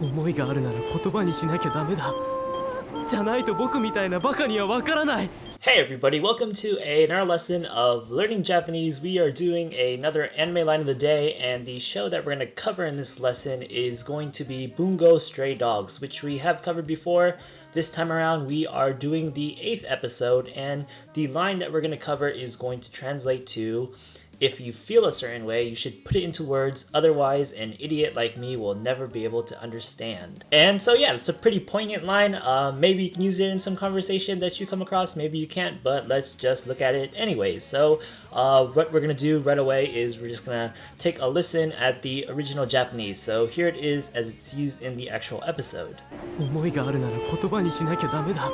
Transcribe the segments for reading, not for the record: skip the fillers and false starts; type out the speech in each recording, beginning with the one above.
思いがあるなら言葉にしなきゃダメだ。じゃないと僕みたいなバカには分からない。 Hey everybody, welcome to another lesson of learning Japanese. We are doing another anime line of the day, and the show that we're going to cover in this lesson is going to be Bungou Stray Dogs, which we have covered before. This time around, we are doing the 8th episode, and the line that we're going to cover is going to translate to: if you feel a certain way, you should put it into words, otherwise an idiot like me will never be able to understand. And so yeah, it's a pretty poignant line. Maybe you can use it in some conversation that you come across, maybe you can't, but let's just look at it anyways. So what we're gonna do right away is we're just gonna take a listen at the original Japanese. So here it is as it's used in the actual episode. 思いがあるなら言葉にしなきゃダメだ。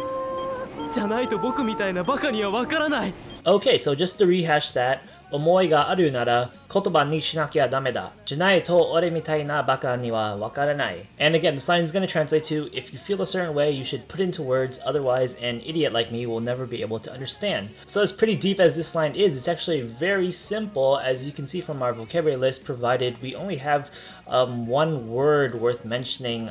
じゃないと僕みたいなバカには分からない。 Okay, so just to rehash that, 思いがあるなら言葉にしなきゃダメだ。じゃないと俺みたいなバカには分からない。And again, this line is going to translate to: if you feel a certain way, you should put it into words, otherwise an idiot like me will never be able to understand. So as pretty deep as this line is, it's actually very simple, as you can see from our vocabulary list, provided we only have one word worth mentioning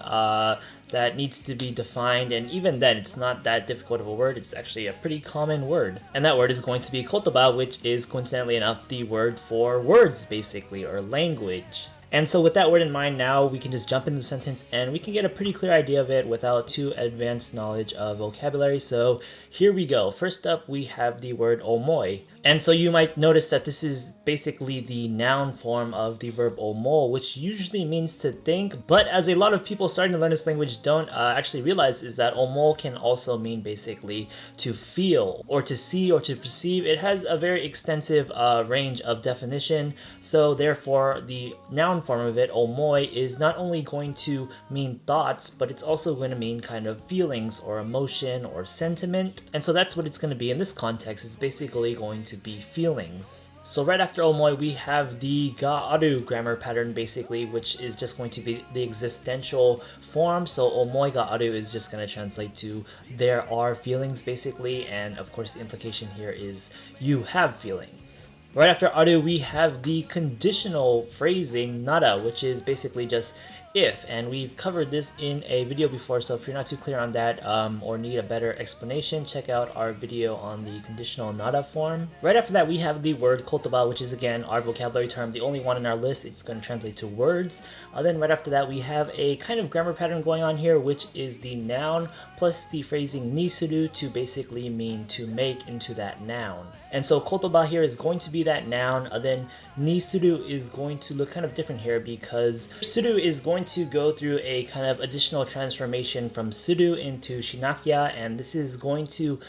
that needs to be defined, and even then it's not that difficult of a word. It's actually a pretty common word, and that word is going to be kotoba, which is coincidentally enough the word for words basically, or language. And so with that word in mind, now we can just jump into the sentence and we can get a pretty clear idea of it without too advanced knowledge of vocabulary. So here we go. First up, we have the word omoi. And so you might notice that this is basically the noun form of the verb omo, which usually means to think, but as a lot of people starting to learn this language don't actually realize, is that omo can also mean basically to feel or to see or to perceive. It has a very extensive range of definition. So therefore the noun form of it, omoi, is not only going to mean thoughts, but it's also going to mean kind of feelings or emotion or sentiment. And so that's what it's going to be in this context. It's basically going to be feelings. So right after omoi, we have the ga-aru grammar pattern basically, which is just going to be the existential form. So omoi ga-aru is just going to translate to there are feelings basically, and of course the implication here is you have feelings. Right after aru, we have the conditional phrasing nara, which is basically just if, and we've covered this in a video before, so if you're not too clear on that or need a better explanation, check out our video on the conditional nara form. Right after that, we have the word kotoba, which is again our vocabulary term, the only one in our list. It's going to translate to words. Then right after that, we have a kind of grammar pattern going on here, which is the noun plus the phrasing ni suru to basically mean to make into that noun. And so kotoba here is going to be that noun. Then ni suru is going to look kind of different here, because suru is going to go through a kind of additional transformation from suru into shinakya, and this is going to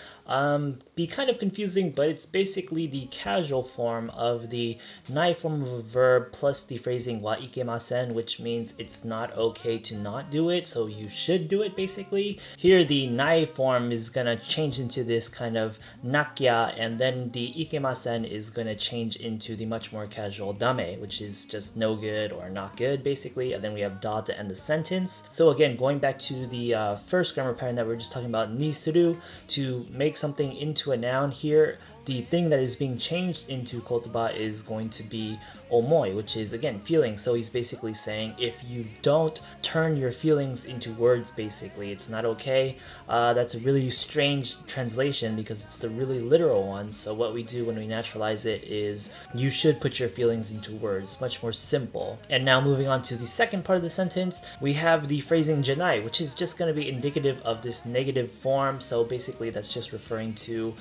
be kind of confusing, but it's basically the casual form of the nai form of a verb plus the phrasing wa ikemasen, which means it's not okay to not do it, so you should do it basically. Here the nai form is gonna change into this kind of nakya, and then the ikemasen is gonna change into the much more casual dame, which is just no good or not good basically, and then we have da to end the sentence. So again, going back to the first grammar pattern that we were just talking about, ni suru, to make something into a noun, here the thing that is being changed into kotoba is going to be omoi, which is again feeling. So he's basically saying if you don't turn your feelings into words, basically it's not okay. That's a really strange translation because it's the really literal one. So what we do when we naturalize it is you should put your feelings into words. Much more simple. And now moving on to the second part of the sentence, we have the phrasing Jyanai, which is just going to be indicative of this negative form. So basically that's just referring to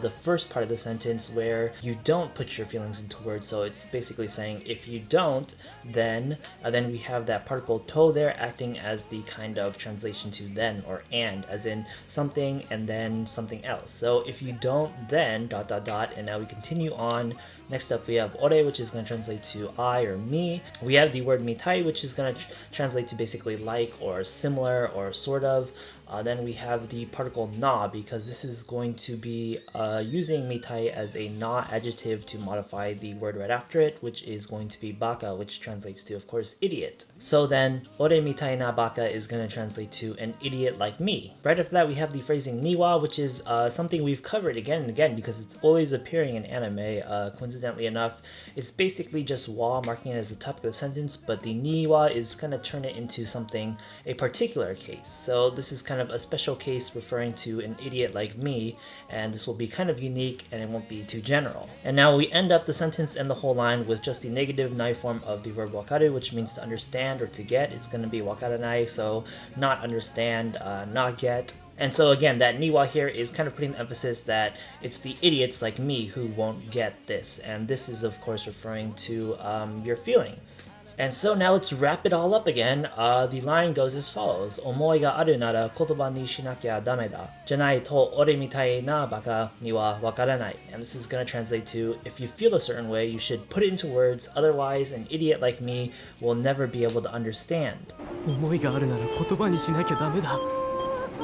the first part of the sentence where you don't put your feelings into words. So it's basically saying if you don't, then we have that particle to there acting as the kind of translation to then or and, as in something and then something else. So if you don't, then ... and now we continue on. Next up we have ore, which is going to translate to I or me. We have the word mitai, which is going to translate to basically like or similar or sort of. Then we have the particle na, because this is going to be using mitai as a na adjective to modify the word right after it, which is going to be baka, which translates to, of course, idiot. So then, ore mitai na baka is going to translate to an idiot like me. Right after that, we have the phrasing niwa, which is something we've covered again and again because it's always appearing in anime. Coincidentally enough, it's basically just wa marking it as the topic of the sentence, but the niwa is going to turn it into something, a particular case. So this is kind of a special case referring to an idiot like me, and this will be kind of unique and it won't be too general. And now we end up the sentence and the whole line with just the negative nai form of the verb wakaru, which means to understand or to get. It's going to be wakaranai, so not understand, not get. And so again, that niwa here is kind of putting the emphasis that it's the idiots like me who won't get this. And this is of course referring to your feelings. And so now let's wrap it all up again. The line goes as follows. Omoi ga aru nara kotoba ni shinakya dame da. Jyanai to ore mitai na baka niwa wakaranai. And this is going to translate to, if you feel a certain way, you should put it into words. Otherwise, an idiot like me will never be able to understand. 思いがあるなら言葉にしなきゃダメだ。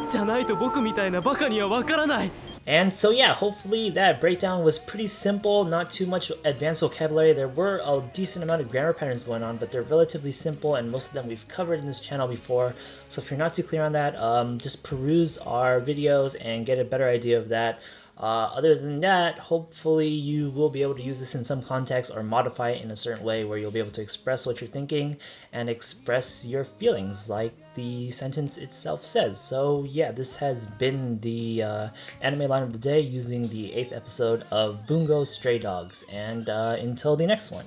じゃないと僕みたいなバカには分からない。 And so yeah, hopefully that breakdown was pretty simple, not too much advanced vocabulary. There were a decent amount of grammar patterns going on, but they're relatively simple and most of them we've covered in this channel before. So if you're not too clear on that, just peruse our videos and get a better idea of that. Other than that, hopefully you will be able to use this in some context or modify it in a certain way where you'll be able to express what you're thinking and express your feelings like the sentence itself says. So yeah, this has been the anime line of the day using the 8th episode of Bungou Stray Dogs. And until the next one.